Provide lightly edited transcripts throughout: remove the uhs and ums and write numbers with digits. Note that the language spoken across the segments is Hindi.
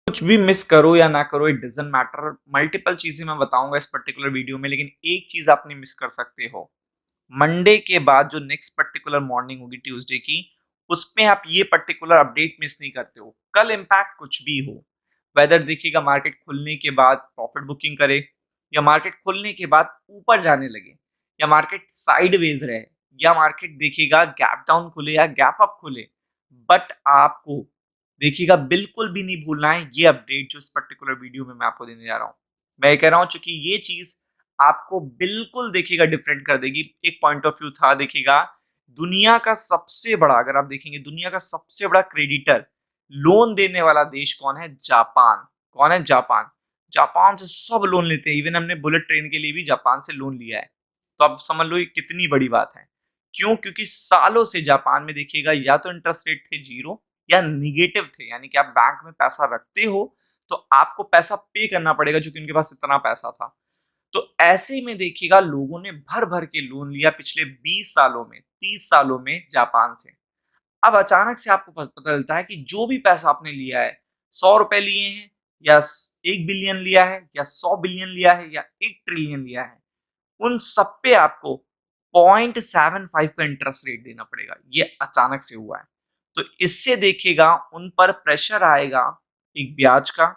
कुछ भी मिस करो या ना करो, इट डजंट मैटर। मल्टीपल चीजें मैं बताऊंगा इस पर्टिकुलर वीडियो में, लेकिन एक चीज आप नहीं मिस कर सकते हो। मंडे के बाद जो नेक्स्ट पर्टिकुलर मॉर्निंग होगी ट्यूसडे की, उसमें आप ये पर्टिकुलर अपडेट मिस नहीं करते हो। कल इम्पैक्ट कुछ भी हो, वेदर देखिएगा मार्केट खुलने के बाद प्रॉफिट बुकिंग करे, या मार्केट खुलने के बाद ऊपर जाने लगे, या मार्केट साइडवेज रहे, या मार्केट देखिएगा गैप डाउन खुले या गैप अप खुले, बट आपको देखिएगा बिल्कुल भी नहीं भूलना है ये अपडेट जो इस पर्टिकुलर वीडियो में मैं आपको देने जा रहा हूँ। मैं ये कह रहा हूँ चूंकि ये चीज आपको बिल्कुल देखिएगा डिफरेंट कर देगी। एक पॉइंट ऑफ व्यू था, देखिएगा दुनिया का सबसे बड़ा, अगर आप देखेंगे दुनिया का सबसे बड़ा क्रेडिटर, लोन देने वाला देश कौन है? जापान। कौन है? जापान। जापान से सब लोन लेते हैं, इवन हमने बुलेट ट्रेन के लिए भी जापान से लोन लिया है। तो आप समझ लो ये कितनी बड़ी बात है। क्यों? क्योंकि सालों से जापान में देखिएगा या तो इंटरेस्ट रेट थे जीरो या निगेटिव थे, यानी कि आप बैंक में पैसा रखते हो तो आपको पैसा पे करना पड़ेगा, क्योंकि उनके पास इतना पैसा था। तो ऐसे में देखिएगा लोगों ने भर भर के लोन लिया पिछले 20 सालों में, 30 सालों में जापान से। अब अचानक से आपको पता चलता है कि जो भी पैसा आपने लिया है, 100 रुपए लिए हैं या 1 बिलियन लिया है या 100 बिलियन लिया है या 1 ट्रिलियन लिया है, उन सब पे आपको 0.75 का इंटरेस्ट रेट देना पड़ेगा। ये अचानक से हुआ है। तो इससे देखिएगा उन पर प्रेशर आएगा, एक ब्याज का।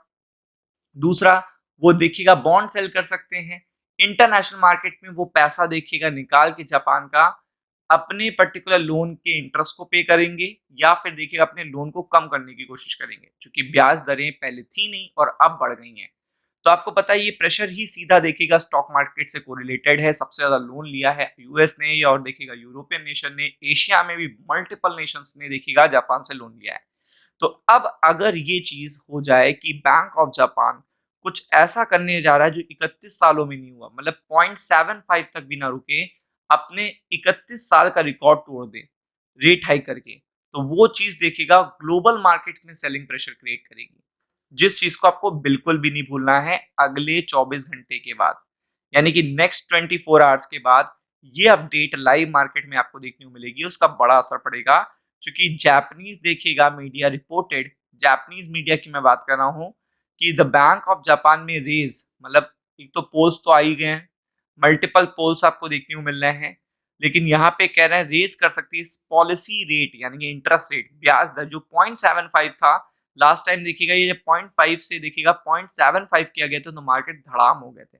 दूसरा, वो देखिएगा बॉन्ड सेल कर सकते हैं इंटरनेशनल मार्केट में, वो पैसा देखिएगा निकाल के जापान का अपने पर्टिकुलर लोन के इंटरेस्ट को पे करेंगे, या फिर देखिएगा अपने लोन को कम करने की कोशिश करेंगे, क्योंकि ब्याज दरें पहले थी नहीं और अब बढ़ गई हैं। तो आपको पता है ये प्रेशर ही सीधा देखिएगा स्टॉक मार्केट से कोरिलेटेड है। सबसे ज्यादा लोन लिया है यूएस ने, और देखिएगा यूरोपियन नेशन ने, एशिया में भी मल्टीपल नेशंस ने देखिएगा जापान से लोन लिया है। तो अब अगर ये चीज हो जाए कि बैंक ऑफ जापान कुछ ऐसा करने जा रहा है जो 31 सालों में नहीं हुआ, मतलब 0.75 तक भी ना रुके, अपने 31 साल का रिकॉर्ड तोड़ दे रेट हाइक करके, तो वो चीज देखिएगा ग्लोबल मार्केट्स में सेलिंग प्रेशर क्रिएट करेगी, जिस चीज को आपको बिल्कुल भी नहीं भूलना है अगले 24 घंटे के बाद, यानी कि नेक्स्ट 24 आवर्स के बाद ये अपडेट लाइव मार्केट में आपको देखने को मिलेगी। उसका बड़ा असर पड़ेगा, क्योंकि जापानीज देखिएगा मीडिया रिपोर्टेड, जापानीज मीडिया की मैं बात कर रहा हूँ, कि द बैंक ऑफ जापान में रेज, मतलब एक तो पोल्स तो आ ही गए हैं, मल्टीपल पोल्स आपको देखने को मिल रहे हैं, लेकिन यहाँ पे कह रहे हैं रेज कर सकती है पॉलिसी रेट, यानी कि इंटरेस्ट रेट, ब्याज दर जो 0.75 था लास्ट टाइम, देखिएगा ये 0.5 से देखिएगा 0.75 किया गया था, तो मार्केट धड़ाम हो गए थे।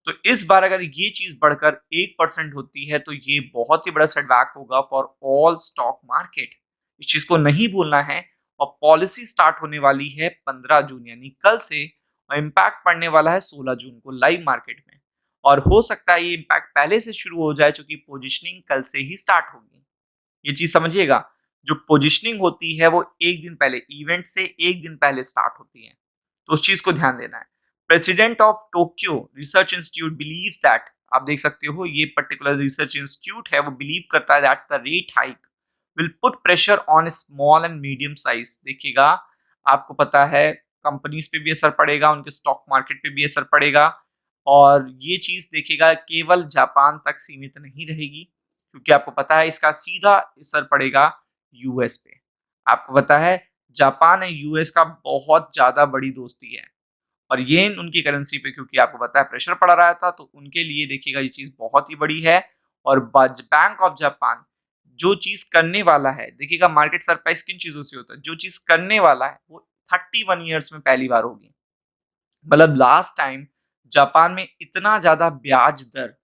तो इस बार अगर ये चीज बढ़कर 1% होती है तो ये बहुत ही बड़ा सेटबैक होगा फॉर ऑल स्टॉक मार्केट। इस चीज को नहीं भूलना है। और पॉलिसी स्टार्ट होने वाली है 15 जून यानी कल से, और इम्पैक्ट पड़ने वाला है 16 जून को लाइव मार्केट में। और हो सकता है ये इम्पैक्ट पहले से शुरू हो जाए, क्योंकि पोजिशनिंग कल से ही स्टार्ट होगी। ये चीज समझिएगा, जो पोजिशनिंग होती है वो एक दिन पहले, इवेंट से एक दिन पहले स्टार्ट होती है, तो उस चीज को ध्यान देना है। President of Tokyo research institute believes that, आप देख सकते हो ये पर्टिकुलर रिसर्च इंस्टीट्यूट है, वो बिलीव करता है that the rate hike will put pressure on small and medium size. देखिएगा आपको पता है कंपनीज पे भी असर पड़ेगा, उनके स्टॉक मार्केट पे भी असर पड़ेगा, और ये चीज देखिएगा केवल जापान तक सीमित नहीं रहेगी, क्योंकि आपको पता है इसका सीधा असर पड़ेगा यूएस पे। आपको पता है जापान है यूएस का बहुत ज्यादा बड़ी दोस्ती है, और ये उनकी करेंसी पे क्योंकि आपको पता है प्रेशर पड़ रहा था, तो उनके लिए देखिएगा ये चीज बहुत ही बड़ी है। और बैंक ऑफ जापान जो चीज करने वाला है, देखिएगा मार्केट सरप्राइज किन चीजों से होता है, जो चीज करने वाला है वो 31 ईयर्स में पहली बार होगी। मतलब लास्ट टाइम जापान में इतना ज्यादा ब्याज दर,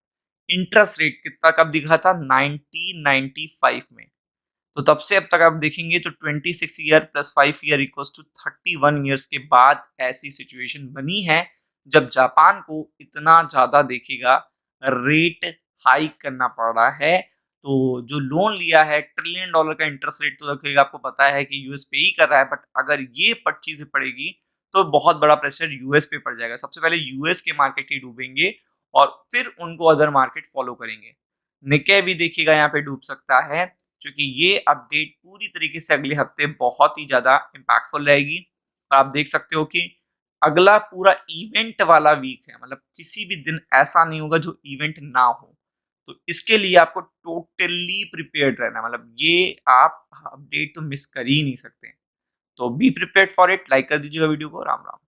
इंटरेस्ट रेट कितना कब दिखा था? 1995 में। तो तब से अब तक आप देखेंगे तो 26 year plus 5 year equals to 31 years के बाद ऐसी सिचुएशन बनी है, जब जापान को इतना ज्यादा देखिएगा रेट हाइक करना पड़ रहा है। तो जो लोन लिया है ट्रिलियन डॉलर का इंटरेस्ट रेट, तो देखिएगा आपको पता है कि यूएस पे ही कर रहा है, बट अगर ये चीजें पड़ेगी तो बहुत बड़ा प्रेशर यूएस पे पड़ जाएगा। सबसे पहले यूएस के मार्केट ही डूबेंगे, और फिर उनको अदर मार्केट फॉलो करेंगे। निके भी देखिएगा यहाँ पे डूब सकता है, क्योंकि ये अपडेट पूरी तरीके से अगले हफ्ते बहुत ही ज्यादा इम्पैक्टफुल रहेगी। और आप देख सकते हो कि अगला पूरा इवेंट वाला वीक है, मतलब किसी भी दिन ऐसा नहीं होगा जो इवेंट ना हो। तो इसके लिए आपको टोटली प्रिपेयर्ड रहना है, मतलब ये आप अपडेट तो मिस कर ही नहीं सकते। तो be prepared for it, like कर दीजिएगा वीडियो को। राम राम।